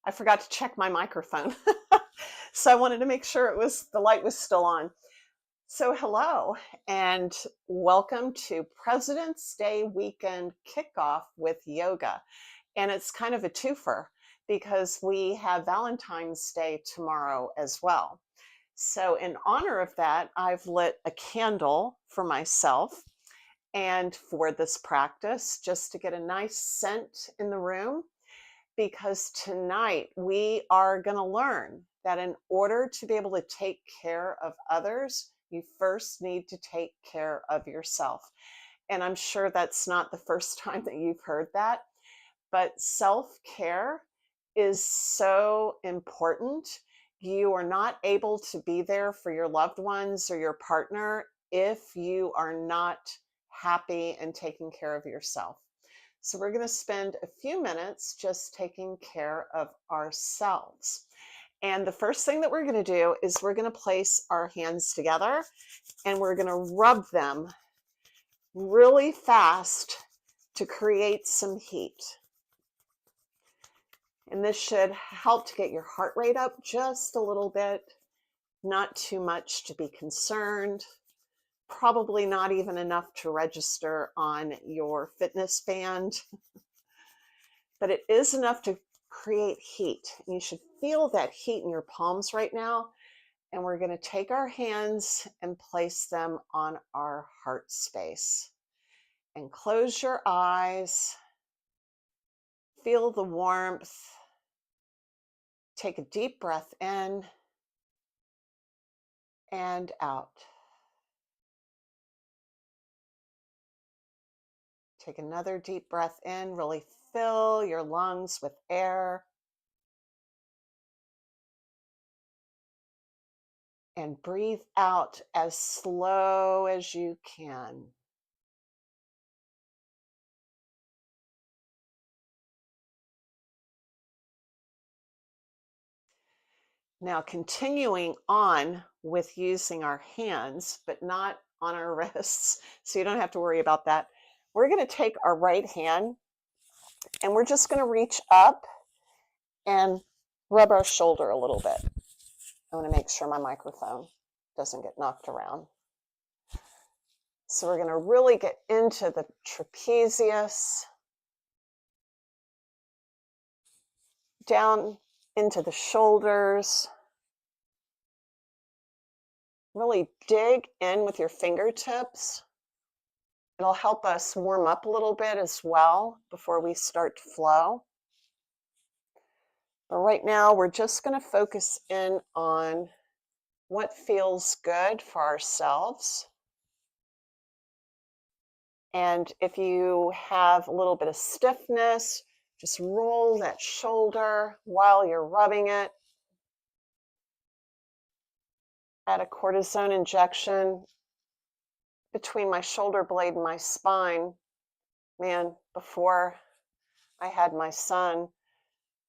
I forgot to check my microphone. So I wanted to make sure the light was still on. So hello and welcome to President's Day weekend kickoff with yoga. And it's kind of a twofer because we have Valentine's Day tomorrow as well. So in honor of that, I've lit a candle for myself and for this practice just to get a nice scent in the room, because tonight we are going to learn that in order to be able to take care of others, you first need to take care of yourself. And I'm sure that's not the first time that you've heard that, but self-care is so important. You are not able to be there for your loved ones or your partner if you are not happy and taking care of yourself. So we're going to spend a few minutes just taking care of ourselves. And the first thing that we're going to do is we're going to place our hands together and we're going to rub them really fast to create some heat. And this should help to get your heart rate up just a little bit, not too much to be concerned. Probably not even enough to register on your fitness band, but it is enough to create heat. And you should feel that heat in your palms right now. And we're going to take our hands and place them on our heart space. And close your eyes. Feel the warmth. Take a deep breath in and out. Take another deep breath in, really fill your lungs with air. And breathe out as slow as you can. Now, continuing on with using our hands, but not on our wrists, so you don't have to worry about that. We're going to take our right hand and we're just going to reach up and rub our shoulder a little bit. I want to make sure my microphone doesn't get knocked around. So we're going to really get into the trapezius, down into the shoulders. Really dig in with your fingertips. It'll help us warm up a little bit as well before we start to flow. But right now, we're just going to focus in on what feels good for ourselves. And if you have a little bit of stiffness, just roll that shoulder while you're rubbing it. Add a cortisone injection between my shoulder blade and my spine. Man, before I had my son,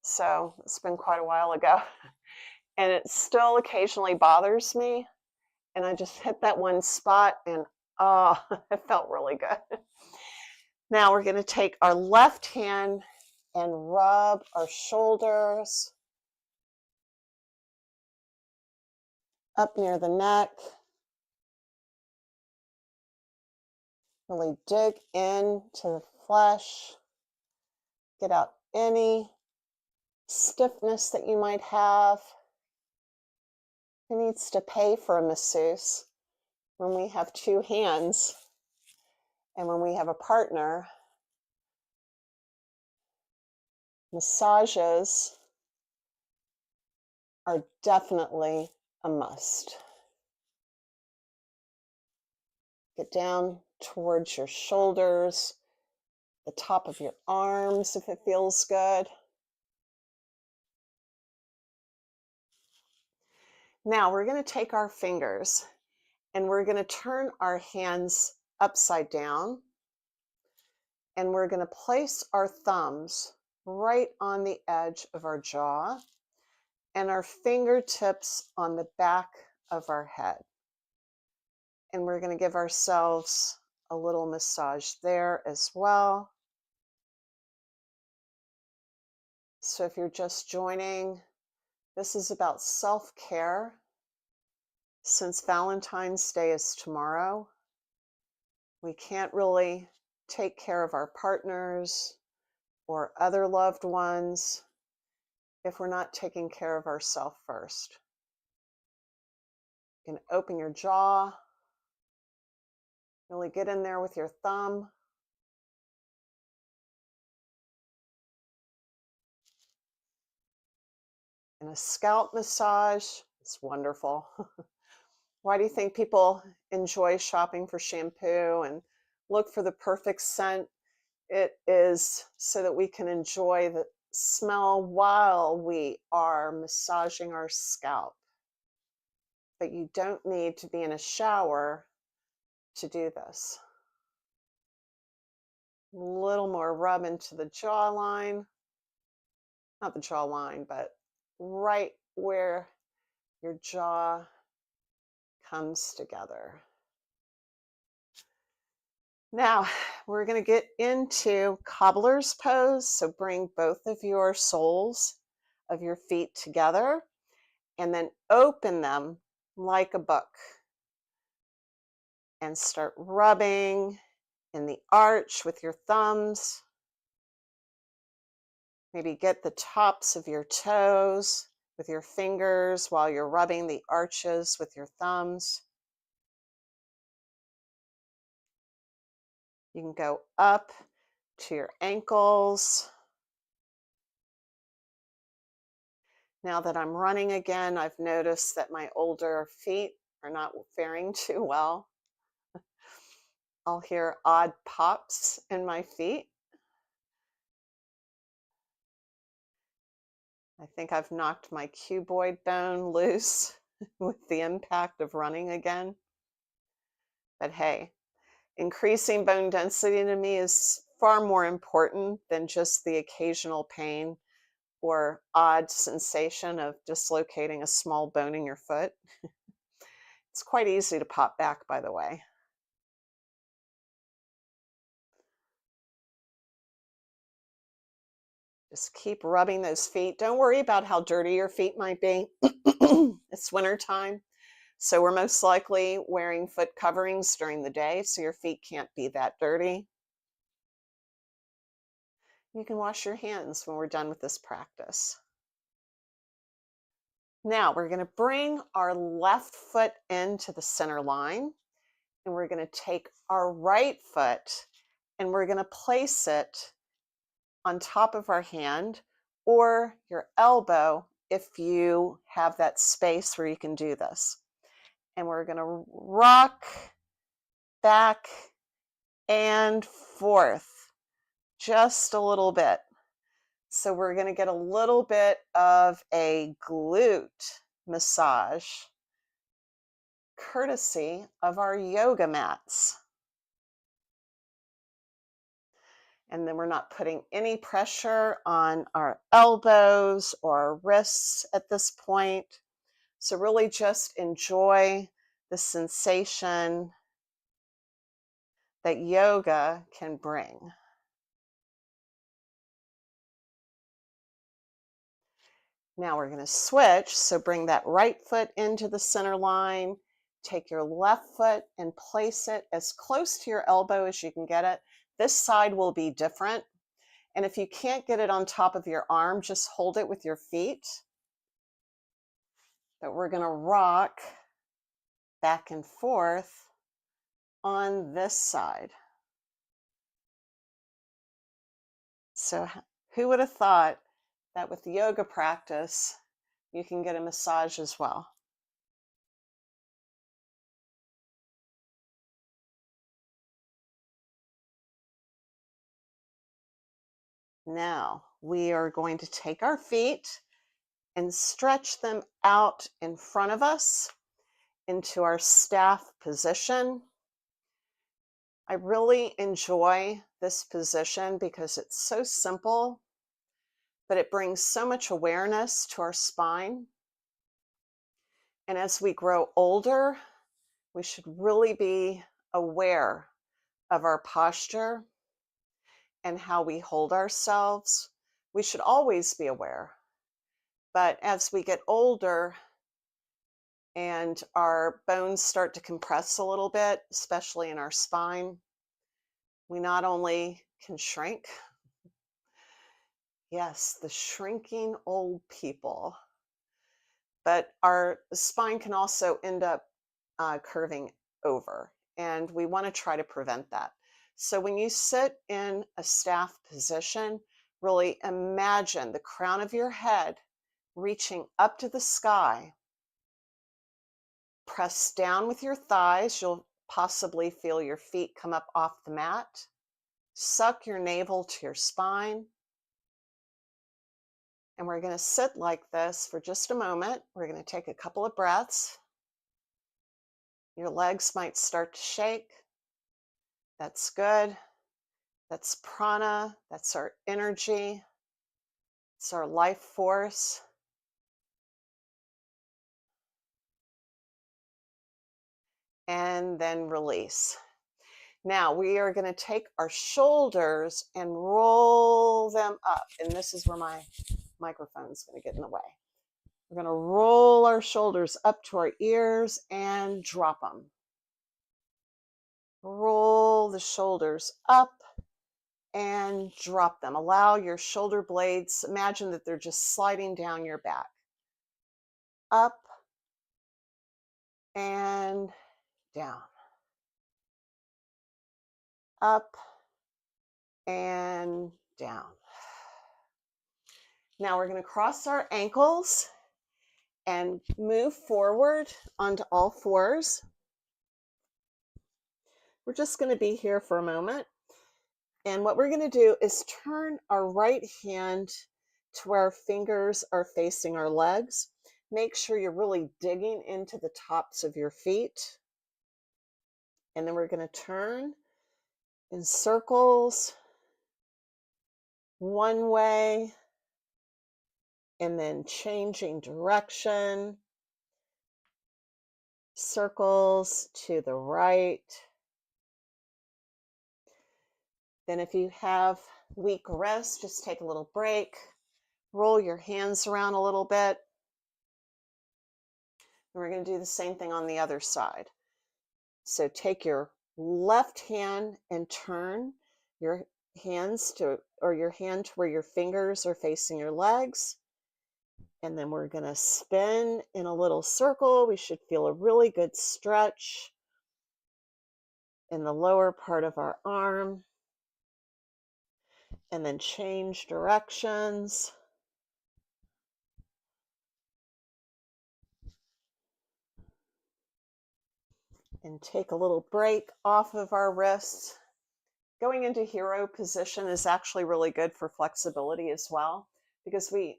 so it's been quite a while ago, and it still occasionally bothers me, and I just hit that one spot and oh, it felt really good. Now we're going to take our left hand and rub our shoulders up near the neck. Really dig into the flesh. Get out any stiffness that you might have. Who needs to pay for a masseuse when we have two hands and when we have a partner? Massages are definitely a must. Get down towards your shoulders, the top of your arms if it feels good. Now we're going to take our fingers and we're going to turn our hands upside down, and we're going to place our thumbs right on the edge of our jaw and our fingertips on the back of our head. And we're going to give ourselves a little massage there as well. So if you're just joining, this is about self-care. Since Valentine's Day is tomorrow, we can't really take care of our partners or other loved ones if we're not taking care of ourselves first. You can open your jaw, really get in there with your thumb. And a scalp massage is wonderful. Why do you think people enjoy shopping for shampoo and look for the perfect scent? It is so that we can enjoy the smell while we are massaging our scalp. But you don't need to be in a shower to do this. A little more rub into the jawline. Not the jawline, but right where your jaw comes together. Now, we're going to get into cobbler's pose. So bring both of your soles of your feet together and then open them like a book. And start rubbing in the arch with your thumbs. Maybe get the tops of your toes with your fingers while you're rubbing the arches with your thumbs. You can go up to your ankles. Now that I'm running again, I've noticed that my older feet are not faring too well. I'll hear odd pops in my feet. I think I've knocked my cuboid bone loose with the impact of running again. But hey, increasing bone density to me is far more important than just the occasional pain or odd sensation of dislocating a small bone in your foot. It's quite easy to pop back, by the way. Just keep rubbing those feet. Don't worry about how dirty your feet might be. It's wintertime, so we're most likely wearing foot coverings during the day, so your feet can't be that dirty. You can wash your hands when we're done with this practice. Now we're going to bring our left foot into the center line, and we're going to take our right foot and we're going to place it on top of our hand or your elbow if you have that space where you can do this. And we're going to rock back and forth just a little bit. So we're going to get a little bit of a glute massage courtesy of our yoga mats. And then we're not putting any pressure on our elbows or our wrists at this point. So really just enjoy the sensation that yoga can bring. Now we're going to switch. So bring that right foot into the center line, take your left foot and place it as close to your elbow as you can get it. This side will be different. And if you can't get it on top of your arm, just hold it with your feet. But we're going to rock back and forth on this side. So who would have thought that with yoga practice, you can get a massage as well? Now we are going to take our feet and stretch them out in front of us into our staff position. I really enjoy this position because it's so simple, but it brings so much awareness to our spine. And as we grow older, we should really be aware of our posture and how we hold ourselves. We should always be aware. But as we get older and our bones start to compress a little bit, especially in our spine, we not only can shrink, yes, the shrinking old people, but our spine can also end up curving over. And we want to try to prevent that. So when you sit in a staff position, really imagine the crown of your head reaching up to the sky. Press down with your thighs. You'll possibly feel your feet come up off the mat. Suck your navel to your spine. And we're going to sit like this for just a moment. We're going to take a couple of breaths. Your legs might start to shake. That's good. That's prana. That's our energy. It's our life force. And then release. Now we are going to take our shoulders and roll them up. And this is where my microphone is going to get in the way. We're going to roll our shoulders up to our ears and drop them. Roll the shoulders up and drop them. Allow your shoulder blades, imagine that they're just sliding down your back. Up and down. Up and down. Now we're going to cross our ankles and move forward onto all fours. We're just going to be here for a moment. And what we're going to do is turn our right hand to where our fingers are facing our legs. Make sure you're really digging into the tops of your feet. And then we're going to turn in circles one way and then changing direction. Circles to the right. Then if you have weak wrists, just take a little break. Roll your hands around a little bit. And we're going to do the same thing on the other side. So take your left hand and turn your hands to, or your hand to where your fingers are facing your legs. And then we're going to spin in a little circle. We should feel a really good stretch in the lower part of our arm. And then change directions. And take a little break off of our wrists. Going into hero position is actually really good for flexibility as well, because the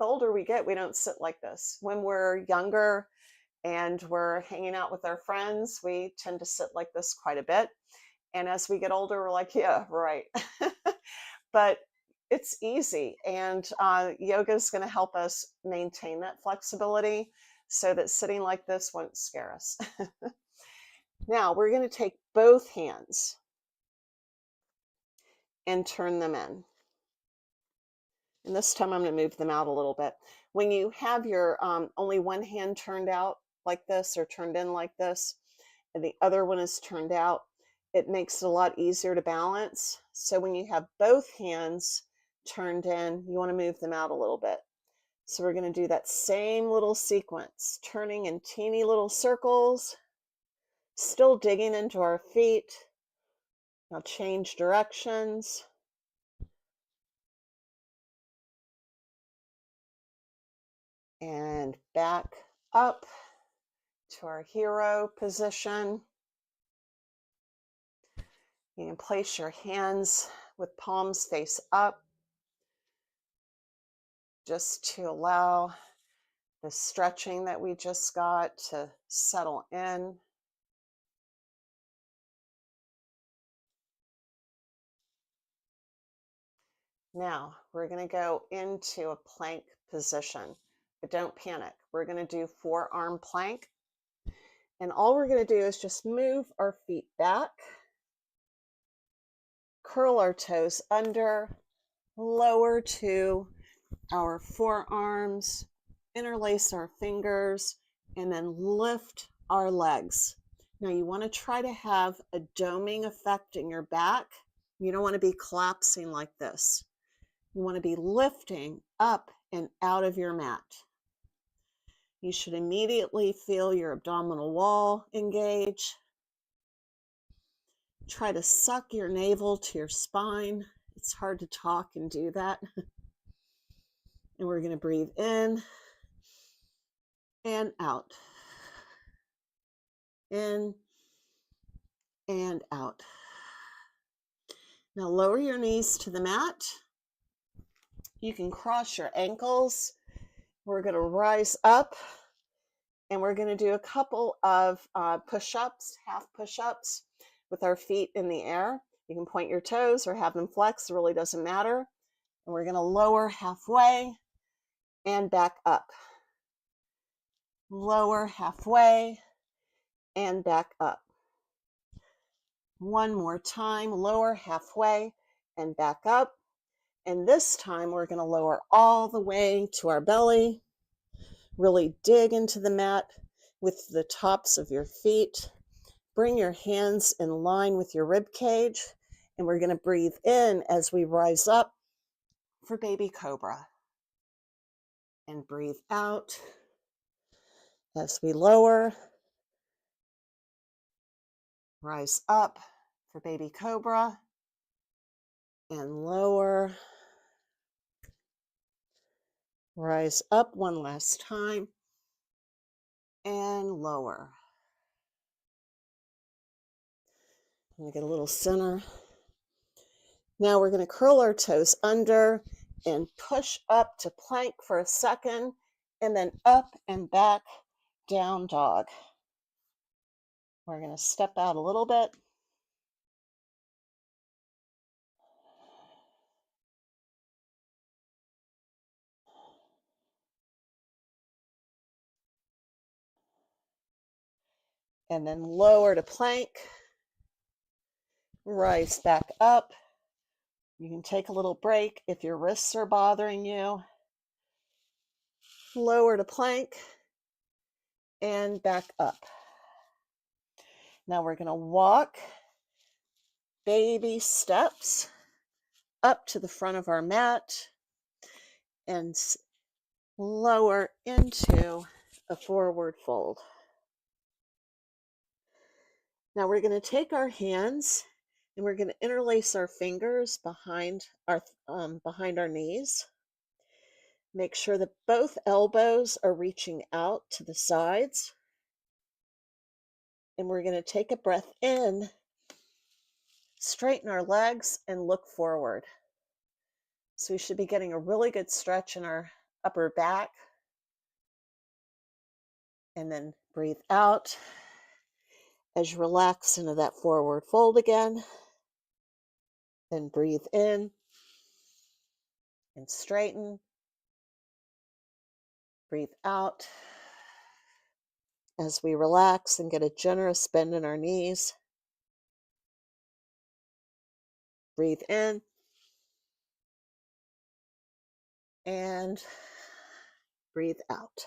older we get, we don't sit like this. When we're younger and we're hanging out with our friends, we tend to sit like this quite a bit. And as we get older, we're like, yeah, right. But it's easy. And yoga is going to help us maintain that flexibility so that sitting like this won't scare us. Now we're going to take both hands and turn them in. And this time I'm going to move them out a little bit. When you have your only one hand turned out, like this or turned in like this, and the other one is turned out, it makes it a lot easier to balance. So when you have both hands turned in, you want to move them out a little bit. So we're going to do that same little sequence, turning in teeny little circles, still digging into our feet. Now change directions. And back up to our hero position. You can place your hands with palms face up, just to allow the stretching that we just got to settle in. Now we're going to go into a plank position, but don't panic. We're going to do forearm plank. And all we're going to do is just move our feet back, curl our toes under, lower to our forearms, interlace our fingers, and then lift our legs. Now you want to try to have a doming effect in your back. You don't want to be collapsing like this. You want to be lifting up and out of your mat. You should immediately feel your abdominal wall engage. Try to suck your navel to your spine. It's hard to talk and do that. And we're going to breathe in and out. In and out. Now lower your knees to the mat. You can cross your ankles. We're going to rise up and we're going to do a couple of push-ups, half push-ups with our feet in the air. You can point your toes or have them flex, it really doesn't matter. And we're going to lower halfway and back up. Lower halfway and back up. One more time, lower halfway and back up. And this time we're going to lower all the way to our belly. Really dig into the mat with the tops of your feet. Bring your hands in line with your rib cage. And we're going to breathe in as we rise up for baby cobra. And breathe out as we lower. Rise up for baby cobra. And lower. Rise up one last time. And lower. I'm going to get a little center. Now we're going to curl our toes under and push up to plank for a second, and then up and back, down dog. We're going to step out a little bit. And then lower to plank. Rise back up. You can take a little break if your wrists are bothering you. Lower to plank and back up. Now we're going to walk baby steps up to the front of our mat and lower into a forward fold. Now we're going to take our hands and we're going to interlace our fingers behind our knees. Make sure that both elbows are reaching out to the sides. And we're going to take a breath in, straighten our legs, and look forward. So we should be getting a really good stretch in our upper back. And then breathe out as you relax into that forward fold again. Then breathe in and straighten. Breathe out as we relax and get a generous bend in our knees. Breathe in and breathe out.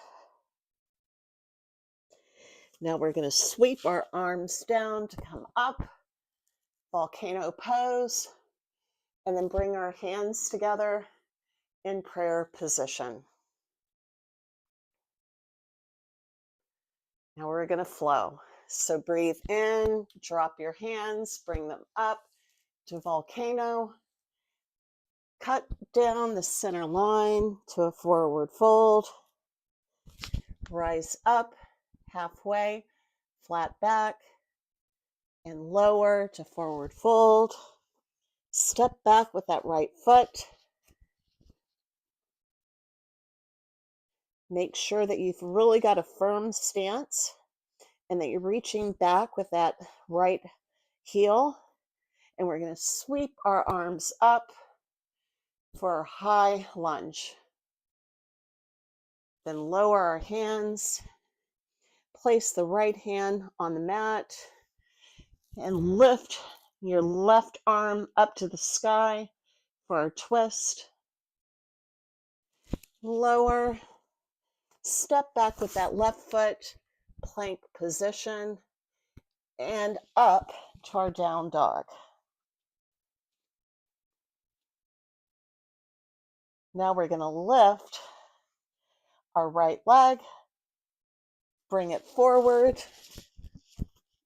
Now we're going to sweep our arms down to come up, volcano pose, and then bring our hands together in prayer position. Now we're going to flow. So breathe in, drop your hands, bring them up to volcano. Cut down the center line to a forward fold. Rise up halfway, flat back, and lower to forward fold. Step back with that right foot. Make sure that you've really got a firm stance and that you're reaching back with that right heel. And we're going to sweep our arms up for our high lunge. Then lower our hands. Place the right hand on the mat and lift your left arm up to the sky for our twist. Lower. Step back with that left foot, plank position, and up to our down dog. Now we're going to lift our right leg, bring it forward,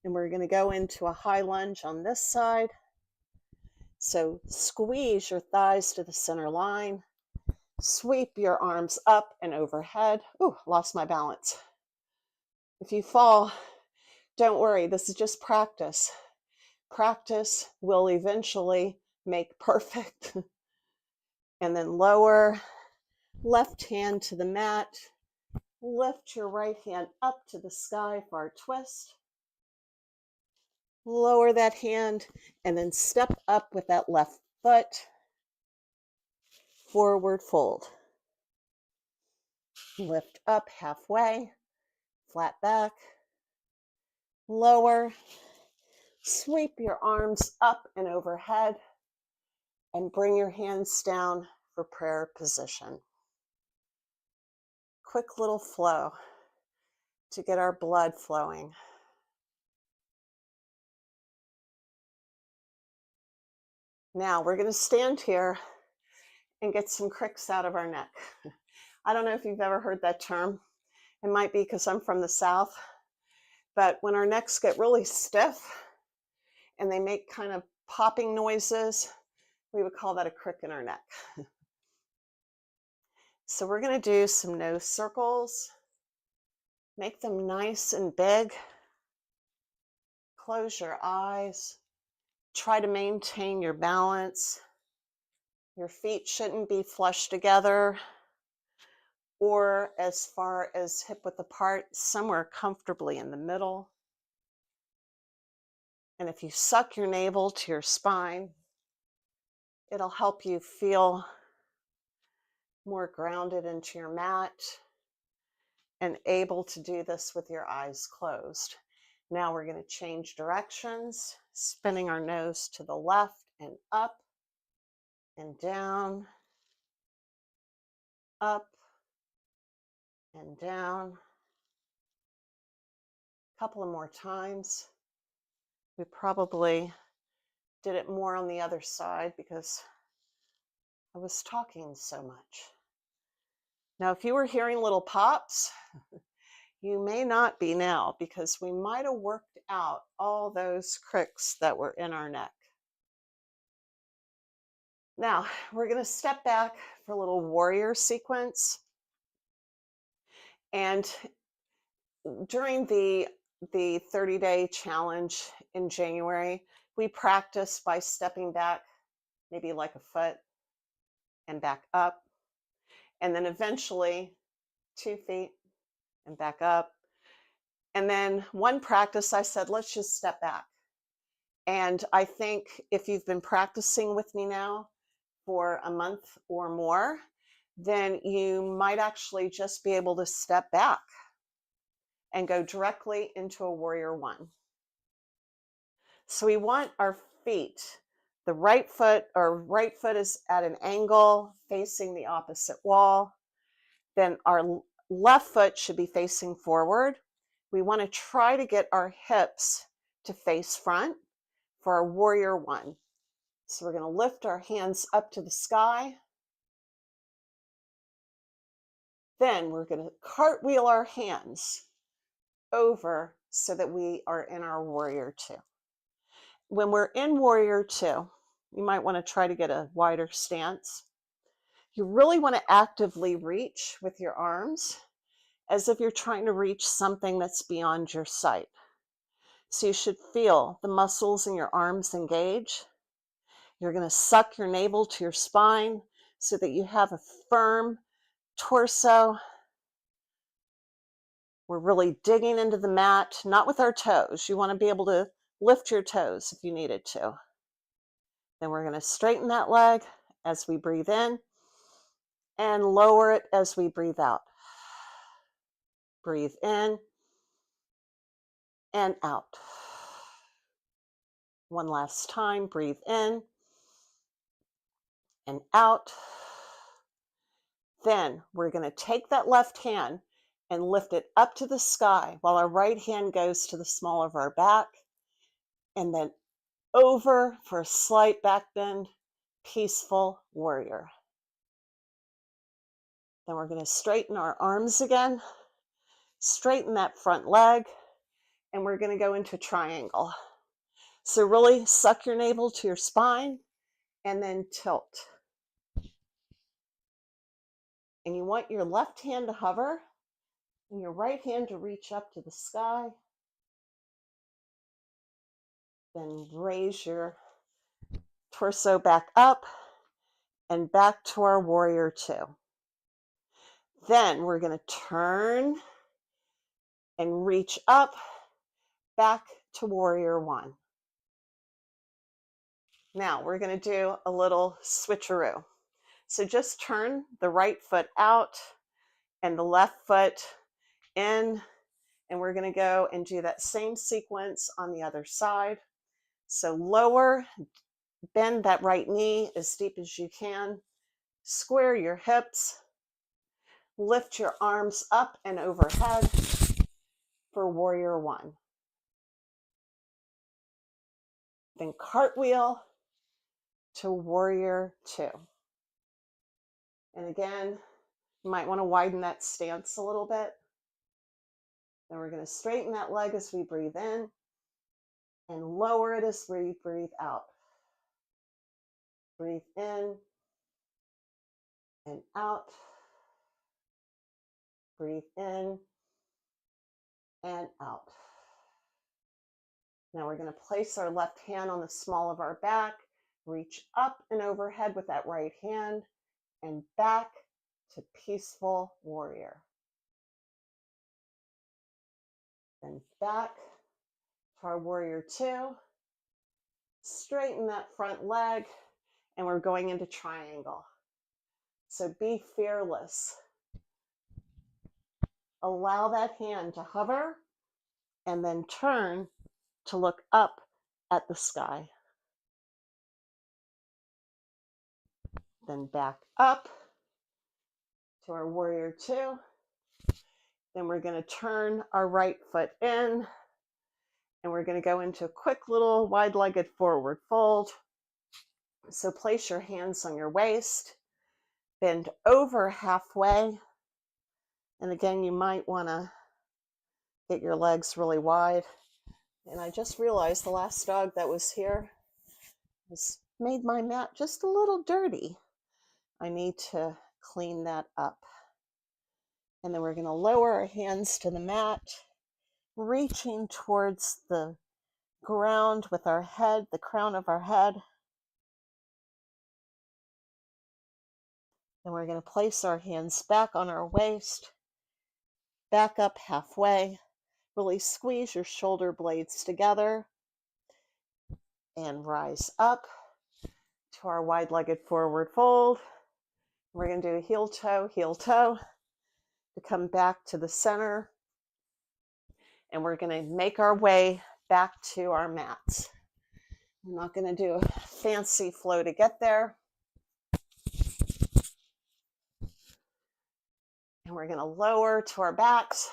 and we're going to go into a high lunge on this side. So squeeze your thighs to the center line. Sweep your arms up and overhead. Ooh, lost my balance. If you fall, don't worry, this is just practice. Practice will eventually make perfect. And then lower, left hand to the mat. Lift your right hand up to the sky for our twist. Lower that hand and then step up with that left foot. Forward fold. Lift up halfway, flat back. Lower. Sweep your arms up and overhead and bring your hands down for prayer position. Quick little flow to get our blood flowing. Now we're going to stand here and get some cricks out of our neck. I don't know if you've ever heard that term. It might be because I'm from the South, but when our necks get really stiff and they make kind of popping noises, we would call that a crick in our neck. So we're going to do some nose circles. Make them nice and big. Close your eyes. Try to maintain your balance. Your feet shouldn't be flush together or as far as hip width apart, somewhere comfortably in the middle. And if you suck your navel to your spine, it'll help you feel more grounded into your mat and able to do this with your eyes closed. Now we're going to change directions, spinning our nose to the left and up and down, up and down. A couple of more times. We probably did it more on the other side because I was talking so much. Now, if you were hearing little pops, you may not be now because we might have worked out all those cricks that were in our neck. Now, we're going to step back for a little warrior sequence. And during the 30-day challenge in January, we practiced by stepping back maybe like a foot and back up. And then eventually 2 feet and back up. And then one practice, I said, let's just step back. And I think if you've been practicing with me now for a month or more, then you might actually just be able to step back and go directly into a warrior one. So we want our feet, the right foot is at an angle facing the opposite wall. Then our left foot should be facing forward. We want to try to get our hips to face front for our warrior one. So we're going to lift our hands up to the sky. Then we're going to cartwheel our hands over so that we are in our warrior two. When we're in warrior two, you might want to try to get a wider stance. You really want to actively reach with your arms as if you're trying to reach something that's beyond your sight. So you should feel the muscles in your arms engage. You're going to suck your navel to your spine so that you have a firm torso. We're really digging into the mat, not with our toes. You want to be able to lift your toes if you needed to. Then we're going to straighten that leg as we breathe in and lower it as we breathe out. Breathe in and out. One last time, breathe in and out. Then we're going to take that left hand and lift it up to the sky while our right hand goes to the small of our back, and then over for a slight back bend, peaceful warrior. Then we're going to straighten our arms again, straighten that front leg, and we're going to go into triangle. So really suck your navel to your spine and then tilt. And you want your left hand to hover and your right hand to reach up to the sky. Then raise your torso back up and back to our warrior two. Then we're going to turn and reach up back to warrior one. Now we're going to do a little switcheroo. So just turn the right foot out and the left foot in, and we're going to go and do that same sequence on the other side. So lower, bend that right knee as deep as you can, square your hips, lift your arms up and overhead for warrior one. Then cartwheel to warrior two. And again, you might want to widen that stance a little bit. Then we're going to straighten that leg as we breathe in and lower it as we breathe out. Breathe in and out. Breathe in and out. Now we're going to place our left hand on the small of our back, reach up and overhead with that right hand, and back to peaceful warrior. Then back to our warrior two. Straighten that front leg, and we're going into triangle. So be fearless. Allow that hand to hover and then turn to look up at the sky. Then back up to our warrior two. Then we're going to turn our right foot in, and we're going to go into a quick little wide-legged forward fold. So place your hands on your waist, bend over halfway, and again, you might want to get your legs really wide. And I just realized the last dog that was here has made my mat just a little dirty. I need to clean that up. And then we're going to lower our hands to the mat, reaching towards the ground with our head, the crown of our head. Then we're going to place our hands back on our waist, back up halfway. Really squeeze your shoulder blades together and rise up to our wide-legged forward fold. We're going to do heel toe to come back to the center. And we're going to make our way back to our mats. I'm not going to do a fancy flow to get there. And we're going to lower to our backs,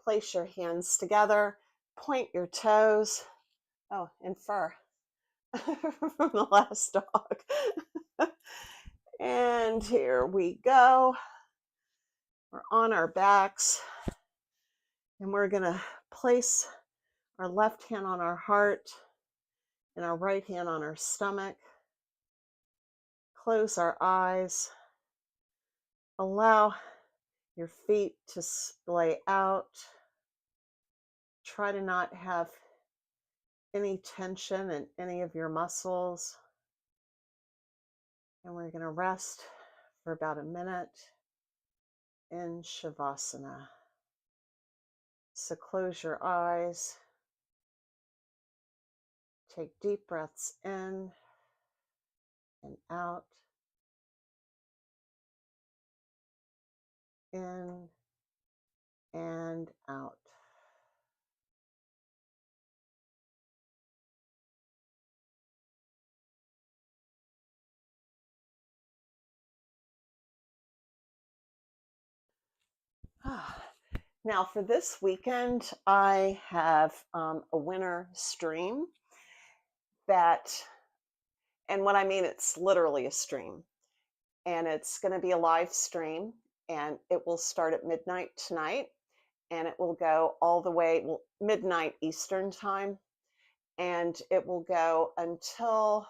place your hands together, point your toes. Oh, and fur from the last dog. And here we go. We're on our backs, and we're going to place our left hand on our heart and our right hand on our stomach. Close our eyes. Allow your feet to splay out. Try to not have any tension in any of your muscles. And we're going to rest for about a minute in Shavasana. So close your eyes. Take deep breaths in and out. In and out. Now for this weekend, I have a winter stream that, and what I mean, it's literally a stream, and it's going to be a live stream, and it will start at midnight tonight, and it will go all the way midnight Eastern time, and it will go until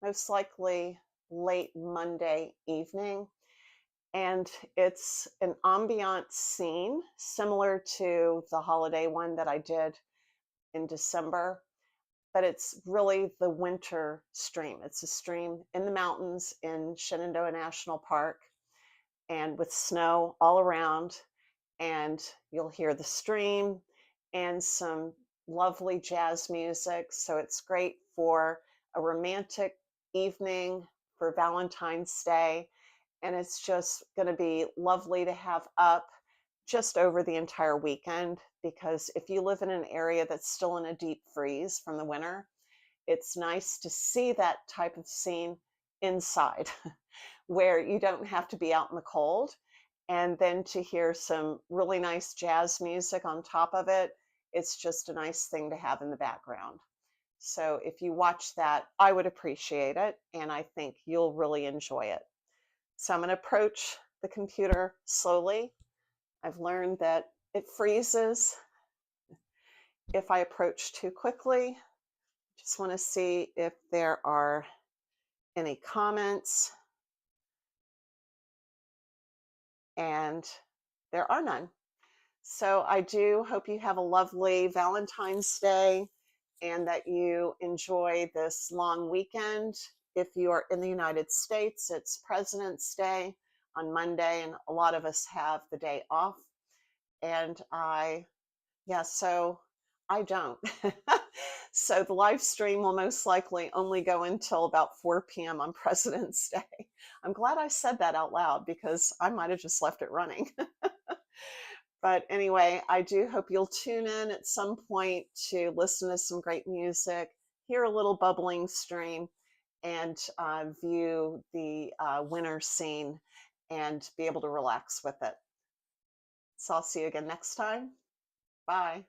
most likely late Monday evening. And it's an ambient scene similar to the holiday one that I did in December, but it's really the winter stream. It's a stream in the mountains in Shenandoah National Park, and with snow all around, and you'll hear the stream and some lovely jazz music. So it's great for a romantic evening for Valentine's Day. And it's just going to be lovely to have up just over the entire weekend, because if you live in an area that's still in a deep freeze from the winter, it's nice to see that type of scene inside where you don't have to be out in the cold, and then to hear some really nice jazz music on top of it. It's just a nice thing to have in the background. So if you watch that, I would appreciate it, and I think you'll really enjoy it. So I'm going to approach the computer slowly. I've learned that it freezes if I approach too quickly. Just want to see if there are any comments. And there are none. So I do hope you have a lovely Valentine's Day and that you enjoy this long weekend. If you are in the United States, it's President's Day on Monday, and a lot of us have the day off. And so I don't. So the live stream will most likely only go until about 4 p.m. on President's Day. I'm glad I said that out loud, because I might have just left it running. But anyway, I do hope you'll tune in at some point to listen to some great music, hear a little bubbling stream, and view the winter scene and be able to relax with it. So I'll see you again next time. Bye.